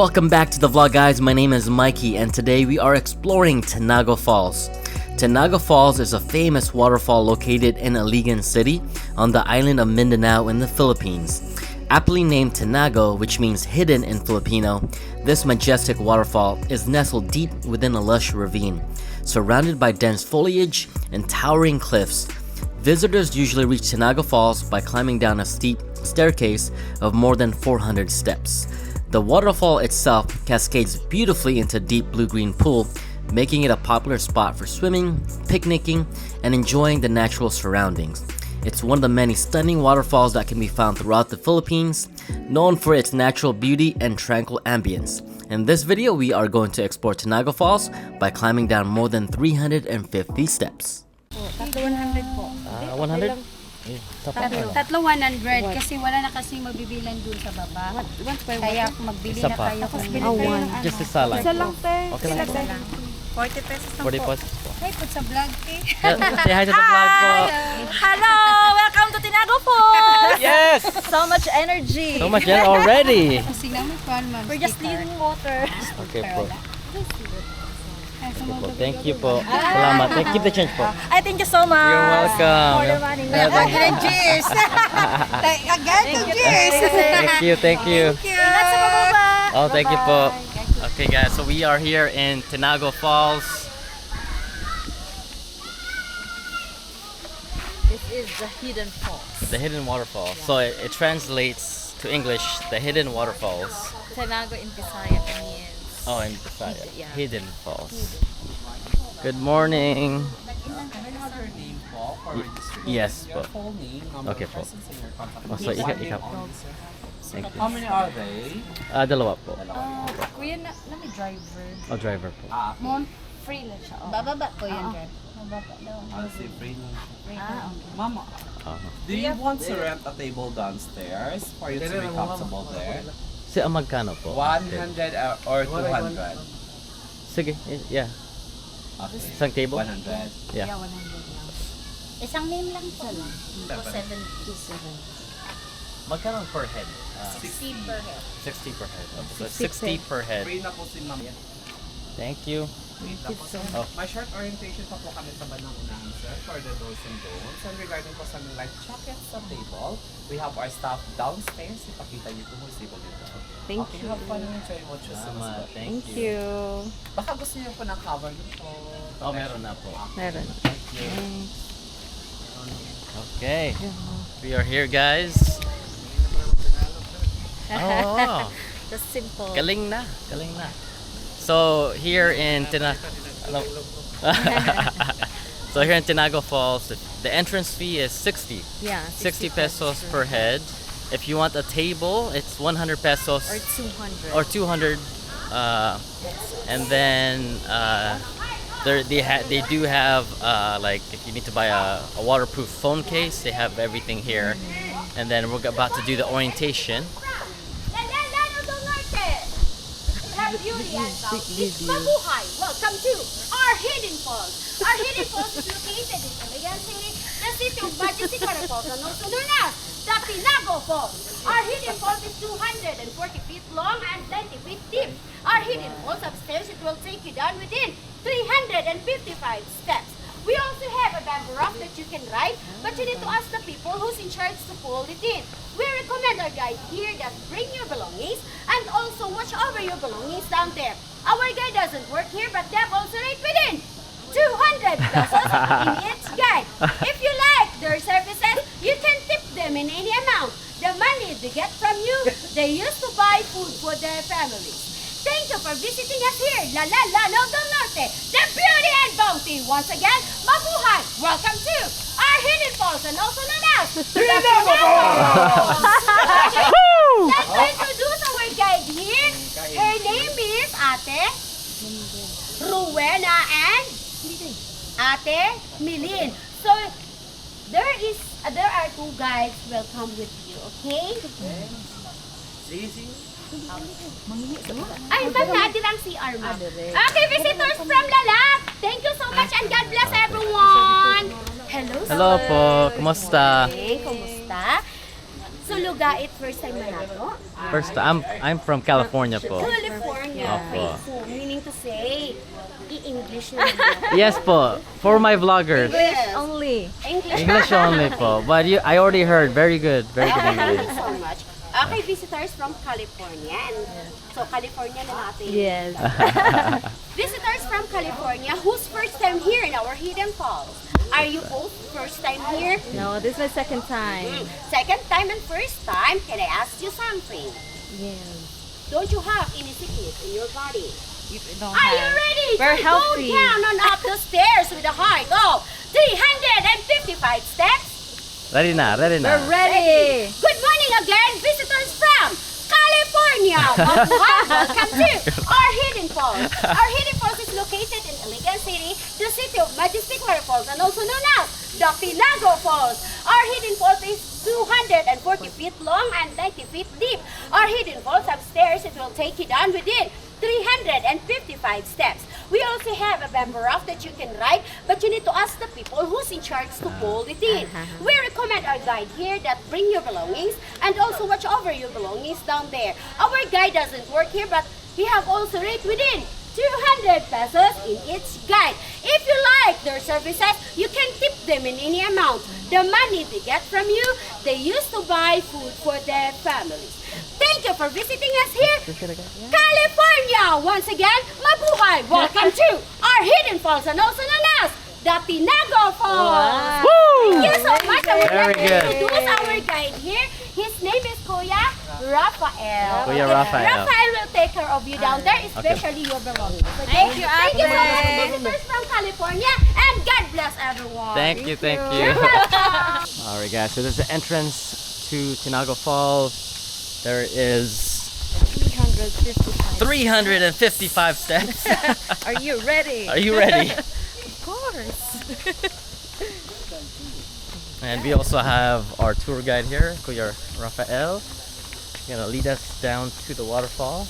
Welcome back to the vlog, guys. My name is Mikey and today we are exploring Tinago Falls. Tinago Falls is a famous waterfall located in Iligan City on the island of Mindanao in the Philippines. Aptly named Tinago, which means hidden in Filipino, this majestic waterfall is nestled deep within a lush ravine, surrounded by dense foliage and towering cliffs. Visitors usually reach Tinago Falls by climbing down a steep staircase of more than 400 steps. The waterfall itself cascades beautifully into a deep blue-green pool, making it a popular spot for swimming, picnicking, and enjoying the natural surroundings. It's one of the many stunning waterfalls that can be found throughout the Philippines, known for its natural beauty and tranquil ambience. In this video, we are going to explore Tinago Falls by climbing down more than 350 steps. 100 po. 100? Tatlo 100 kasi wala na kasi magbibilan dun sa baba. Kaya magbili na kayo. Just isa lang. Isa lang, te. Okay lang. Isa lang. 40 pesos lang 40 po. pesos po. Hey, put sa vlog, te. Say hi to the vlog po. Hello! Welcome to Tinago Falls! Yes! So much energy! So much already! Kasi naman po, ma'am. We're just leaving water. Okay po. Okay po. Thank you po. Salamat. Keep the change po. I thank you so much. You're welcome. For the money. Again, cheers! Again, cheers! Thank you, thank you. Ingat sa bababa. Oh, thank you po. Okay guys, so we are here in Tinago Falls. This is the hidden falls. The hidden waterfall. So it translates to English, the hidden waterfalls. Tinago in Bisaya means Oh, in Bisaya. Yeah. Hidden falls. Good morning. Yes po. Okay po. Oh, so ika po. Thank you. How many are they? Dalawa po. Kuya, let me driver. Oh, driver po. Mon free lang siya. Bababa po yun, Oo. Dad. Bababa daw. Honestly, free. Okay. Mama, do you want to rent a table downstairs for you to be comfortable there? Si magkano po? 100 or 200? Sige, yeah. Okay. Isang table? 100. Yeah. 100 lang. Isang name lang po. 77. Magkano per head? 60 per head. 60 per head. Okay. So 60 per head. Free na po si Ma'am. Thank you. Wait na po. Oh. May short orientation pa po kami sa bandang unahan, sir, for the do's and don'ts. And regarding po sa like chocolates sa table, we have our staff downstairs. Ipakita niyo po who's able dito. Thank you. Have fun and enjoy what you Salamat. see. Thank you. Baka gusto niyo po ng cover dito. Oh, meron na po. Meron. Thank you. Okay. We are here, guys. Oh, Just simple. galing na. Galing na. So, here in So here in Tinago Falls, the entrance fee is 60. Yeah. 60 pesos per head. If you want a table, it's 100 pesos Or 200. or 200. And then they do have like if you need to buy a waterproof phone case, they have everything here. And then we're about to do the orientation. Beauty and bounty. Mabuhay! Welcome to our hidden falls. Our hidden falls is located in Iligan City, the city of majestic waterfalls, and also known as the Tinago Falls. Our hidden falls is 240 feet long and 20 feet deep. Our hidden falls upstairs, it will take you down within 355 steps. We also have a bamboo raft that you can ride, but you need to ask the people who's in charge to pull it in. We recommend our guide here that bring your belongings and also watch over your belongings down there. Our guide doesn't work here, but they have also rate within 200 pesos in each guide. If you like their services, you can tip them in any amount. The money they get from you, they use to buy food for their families. Thank you for visiting us here, La La La No del Norte, the beauty and bounty. Once again, mabuhay! Welcome to our hidden falls and also known as Tinago Falls. Let's introduce our guide here. Her name is Ate Rowena and Ate Milin. So there are two guides will come with you, okay? Ay, saan natin ang CR mo? Okay, visitors from Lalat. Thank you so much and God bless everyone. Hello, sir. Hello po. Kumusta? Okay, kumusta? So Lugait first time manalo? First, I'm from California po. California. Opo. So, meaning to say, i-English na. Yes po, for my vloggers. Yes. Only. English only po. But I already heard, very good Thank English. you so much. Okay, visitors from California. And so, California na natin. Yes. Visitors from California, who's first time here in our Hidden Falls? Are you both first time here? No, this is my second time. Second time and first time, can I ask you something? Yes. Don't you have any sickness in your body? You don't Are you have. ready We're to healthy. go down and up the stairs with a height of 355 steps? Ready na, ready na. We're ready. Good morning again, visitors from California. Welcome to our Hidden Falls. Our Hidden Falls is located in Iligan City, the city of majestic waterfalls, and also known as the Tinago Falls. Our Hidden Falls is 240 feet long and 90 feet deep. Our Hidden Falls have stairs that will take you down within 355 steps. We also have a bamboo raft that you can ride, but you need to ask the people who's in charge to pull it in. We recommend our guide here that bring your belongings and also watch over your belongings down there. Our guide doesn't work here, but we have also rate within 200 pesos in each guide. If you like their services, you can tip them in any amount. The money they get from you, they use to buy food for their families. Thank you for visiting us here, California! Once again, mabuhay! Welcome to our Hidden Falls and also known as the Tinago Falls! Wow. Thank you so much. I would Very like to good. introduce our guide here. His name is Kuya Rafael. Kuya Rafael. Rafael will take care of you down there, especially your belongings. Okay? Thank you, Thank you so much, Aptly. visitors from California, and God bless everyone. Thank you. You're welcome. Alright guys, so this is the entrance to Tinago Falls. There is 355. 355 steps. Are you ready? Are you ready? Of course. And we also have our tour guide here, Kuya Rafael. He's gonna lead us down to the waterfall.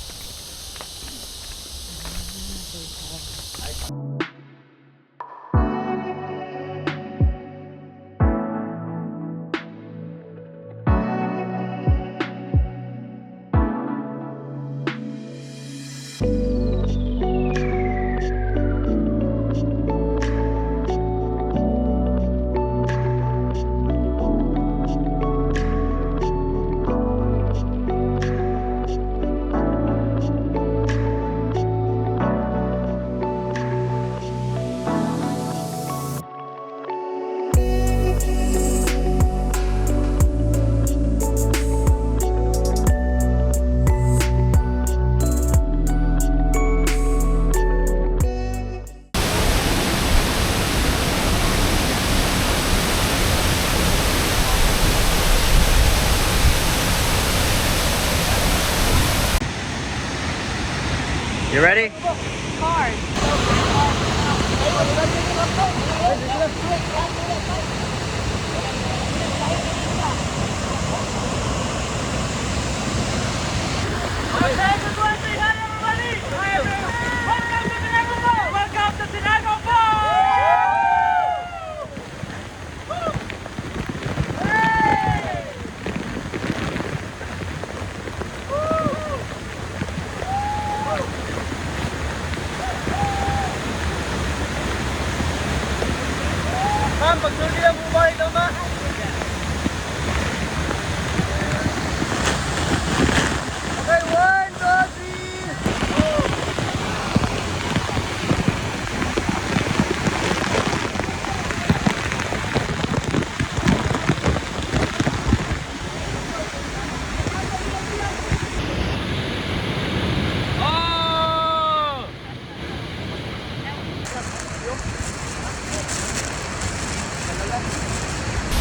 You ready?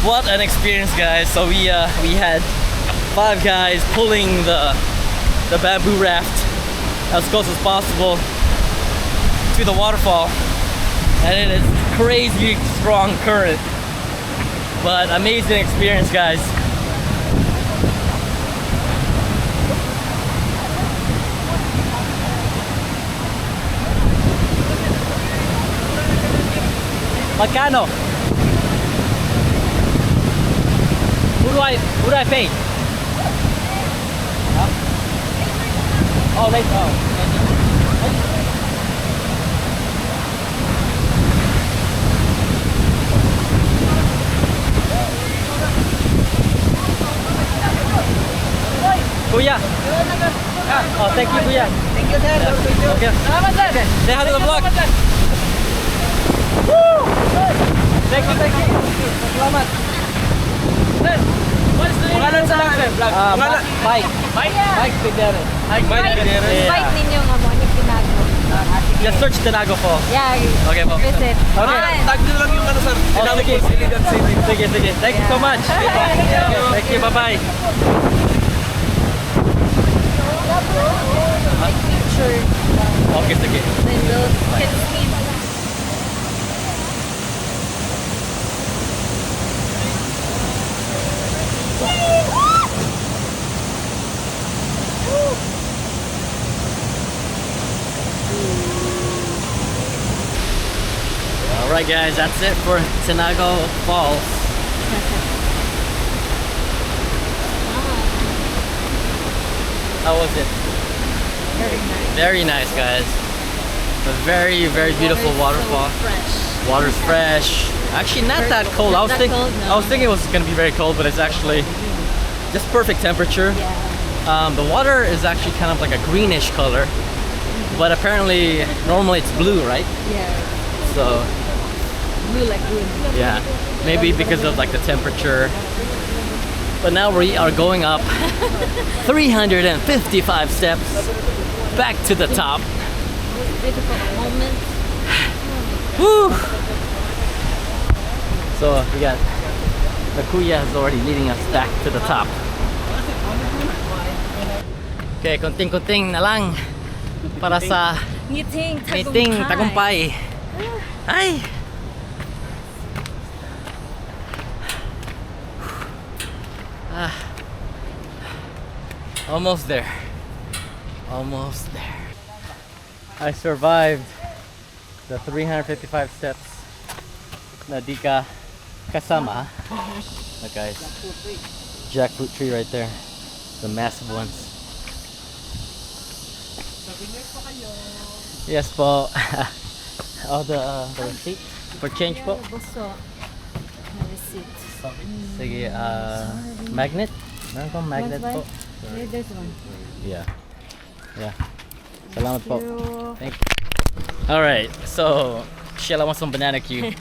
What an experience, guys. So we had 5 guys pulling the bamboo raft as close as possible to the waterfall, and it is crazy strong current, but amazing experience, guys. Magkano? Who do I pay? Oh, right. Oh. Kuya. Oh, thank you, Kuya. Thank you, sir. Okay. Salamat, sir. Say hi to the vlog. Thank you. Salamat. Sir, what is the name of the vlog? Mike. Mike Figueres. Mike Figueres. Invite ninyo nga mo ni Tinago. Just search Tinago Falls. Yeah. Okay po. Visit. Okay. Tag nyo lang yung ano, sir. Tinago sige. Falls, Iligan City. Sige. Thank you so much. Thank you. Bye-bye. Picture. Okay, sige. Then those cascades. Alright guys, that's it for Tinago Falls. How was it? Very nice. Very nice guys. A very beautiful waterfall. So fresh. Water's fresh. Actually not that cold. I was thinking it was gonna be very cold, but it's actually just perfect temperature. Yeah. The water is actually kind of like a greenish color, but apparently normally it's blue, right? Yeah. So Blue lagoon. yeah, maybe because of like the temperature. But now we are going up 355 steps back to the top. Difficult moment. Woo! So we got the kuya is already leading us back to the top. Okay, konting-konting na lang para sa Meeting tagumpay. Ay! Almost there. Almost there. I survived the 355 steps na di ka kasama. Look guys, jackfruit tree right there. The massive ones. Yes po. Oh, the receipt for change po. Buso. Receipt. Sige, magnet. Meron kang magnet po. There's one. Yeah. Salamat po. Thank Thank you. Alright, so Sheila wants some banana cue.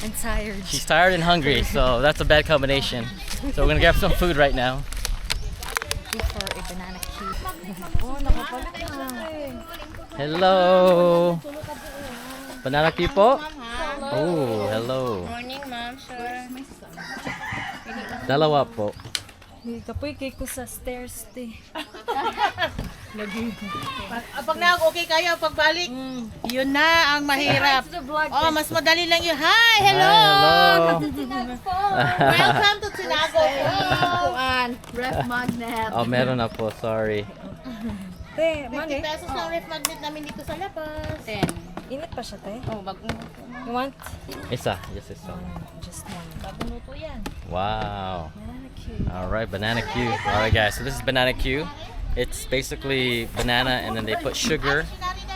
I'm tired. She's tired and hungry, so that's a bad combination. So we're gonna grab some food right now. For a banana cue. Oh, nakapag Hello! Banana cue po? Oh, hello. Morning, ma'am, sir. Dalawa po. Kapoy kay ko sa stairs te. Pag okay kayo, pagbalik, yun na ang mahirap. Oh, mas madali lang yun. Hi, hello! Welcome to Tinago Falls. Ref magnet. Oh, meron na po, sorry. Te, 50 pesos lang ref magnet namin dito sa labas. 10. Init pa siya te. Oh, You want? Isa, yes, isa. Just one. bago yan. Wow. Banana cue. Alright, banana cue. Alright guys, so this is banana cue. It's basically banana and then they put sugar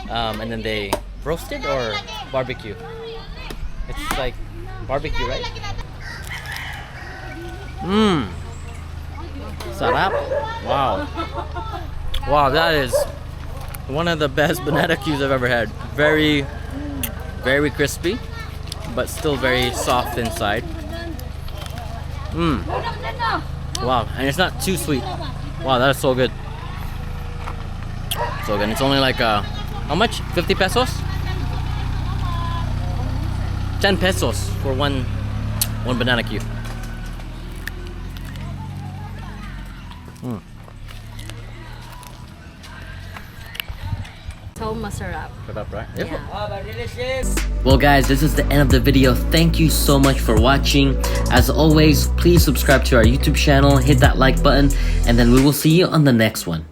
and then they roast it or barbecue. It's like barbecue, right? Mmm. Sarap. Wow. Wow, that is one of the best banana cues I've ever had. Very crispy, but still very soft inside. Mmm. Wow, and it's not too sweet. Wow, that is so good. So good. It's only like how much? 50 pesos? 10 pesos for one banana cue. So masarap. Sarap, right? Yeah. Well guys, this is the end of the video. Thank you so much for watching. As always, please subscribe to our YouTube channel, hit that like button, and then we will see you on the next one.